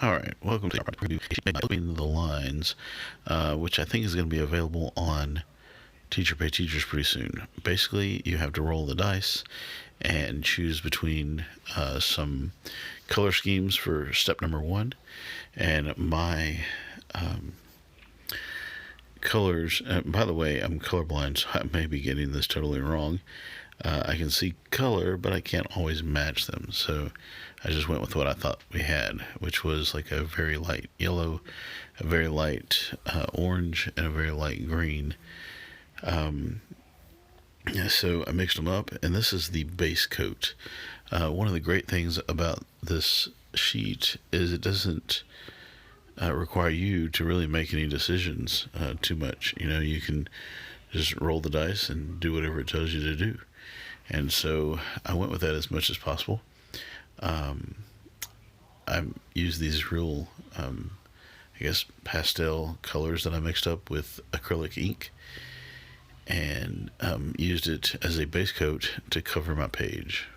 All right, welcome to the lines, which I think is going to be available on Teacher Pay Teachers pretty soon. Basically, you have to roll the dice and choose between some color schemes for step number one, and my colors. By the way, I'm colorblind, so I may be getting this totally wrong. I can see color, but I can't always match them. So I just went with what I thought we had, which was like a very light yellow, a very light orange, and a very light green. So I mixed them up, and this is the base coat. One of the great things about this sheet is it doesn't require you to really make any decisions too much. You can just roll the dice and do whatever it tells you to do. And so I went with that as much as possible. I used these real, pastel colors that I mixed up with acrylic ink, and used it as a base coat to cover my page.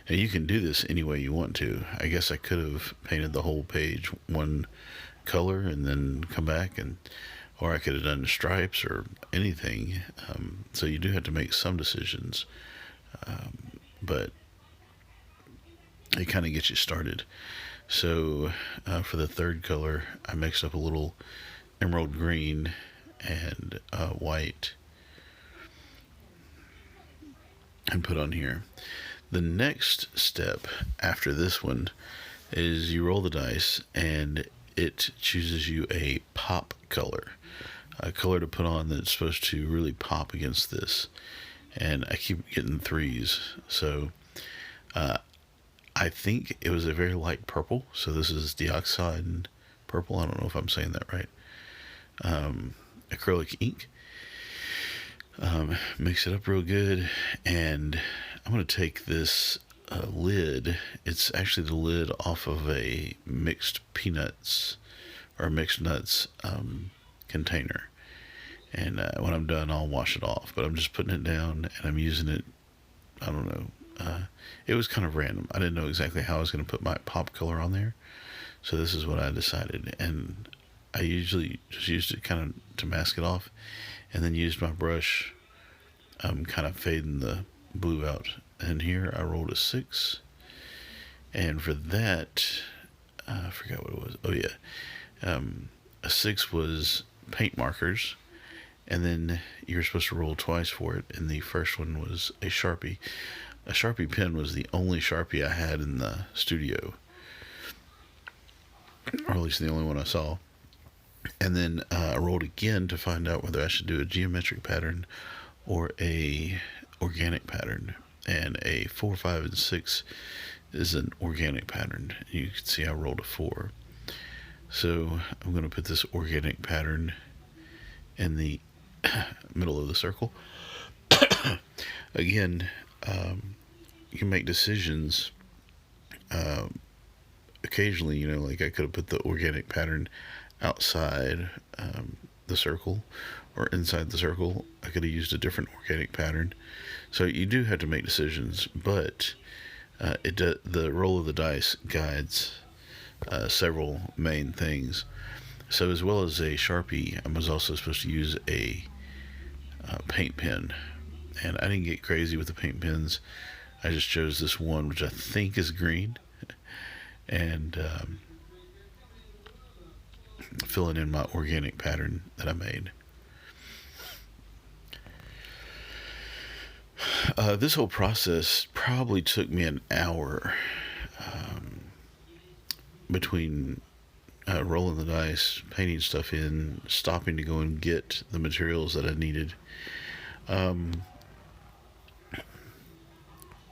Now you can do this any way you want to. I guess I could have painted the whole page one color and then come back, or I could have done stripes or anything. So you do have to make some decisions. But it kind of gets you started. So for the third color, I mixed up a little emerald green and white and put on here. The next step after this one is you roll the dice and it chooses you a pop color, a color to put on that's supposed to really pop against this. And I keep getting threes. So I think it was a very light purple. So this is dioxide purple. I don't know if I'm saying that right. Acrylic ink. Mix it up real good. And I'm going to take this lid. It's actually the lid off of a mixed peanuts or mixed nuts container. And when I'm done, I'll wash it off. But I'm just putting it down, and I'm using it. I don't know. It was kind of random. I didn't know exactly how I was going to put my pop color on there. So this is what I decided. And I usually just used it kind of to mask it off. And then used my brush, kind of fading the blue out. And here I rolled a 6. And for that, I forgot what it was. Oh, yeah. A 6 was paint markers. And then you're supposed to roll twice for it. And the first one was a Sharpie. A Sharpie pen was the only Sharpie I had in the studio. Or at least the only one I saw. And then I rolled again to find out whether I should do a geometric pattern or a organic pattern. And a 4, 5, and 6 is an organic pattern. You can see I rolled a 4. So I'm going to put this organic pattern in the middle of the circle. Again, you can make decisions occasionally. Like I could have put the organic pattern outside the circle or inside the circle. I could have used a different organic pattern. So you do have to make decisions, but the roll of the dice guides several main things. So as well as a Sharpie, I was also supposed to use a paint pen. And I didn't get crazy with the paint pens. I just chose this one, which I think is green. And filling in my organic pattern that I made. This whole process probably took me an hour between rolling the dice, painting stuff in, stopping to go and get the materials that I needed.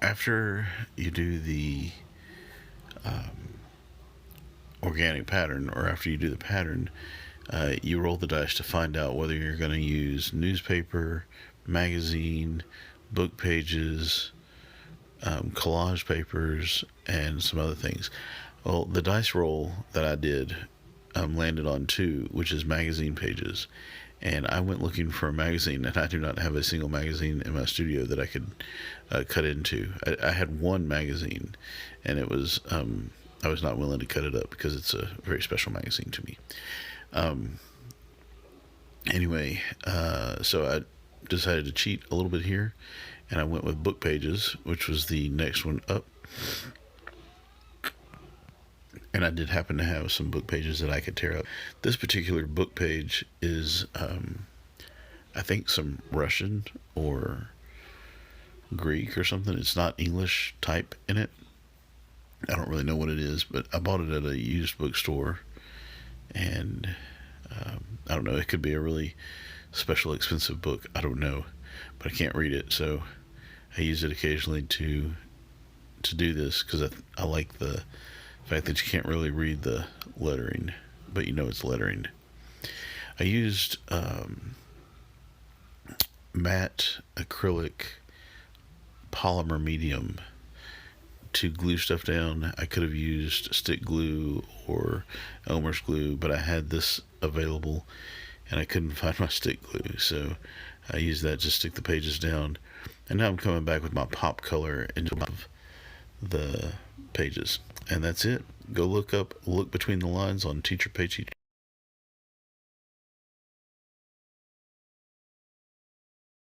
After you do the organic pattern, or after you do the pattern, you roll the dice to find out whether you're going to use newspaper, magazine, book pages, collage papers, and some other things. Well, the dice roll that I did landed on 2, which is magazine pages. And I went looking for a magazine, and I do not have a single magazine in my studio that I could cut into. I had one magazine, and it was I was not willing to cut it up because it's a very special magazine to me. Anyway, so I decided to cheat a little bit here, and I went with Book Pages, which was the next one up. And I did happen to have some book pages that I could tear up. This particular book page is, I think, some Russian or Greek or something. It's not English type in it. I don't really know what it is, but I bought it at a used bookstore, and I don't know. It could be a really special, expensive book. I don't know, but I can't read it, so I use it occasionally to do this because I like the fact that you can't really read the lettering, but you know it's lettering. I used matte acrylic polymer medium to glue stuff down. I could have used stick glue or Elmer's glue, but I had this available and I couldn't find my stick glue, so I used that to stick the pages down. And now I'm coming back with my pop color into the pages, and that's it. Go look up Look Between the Lines on Teacher Pay Teacher.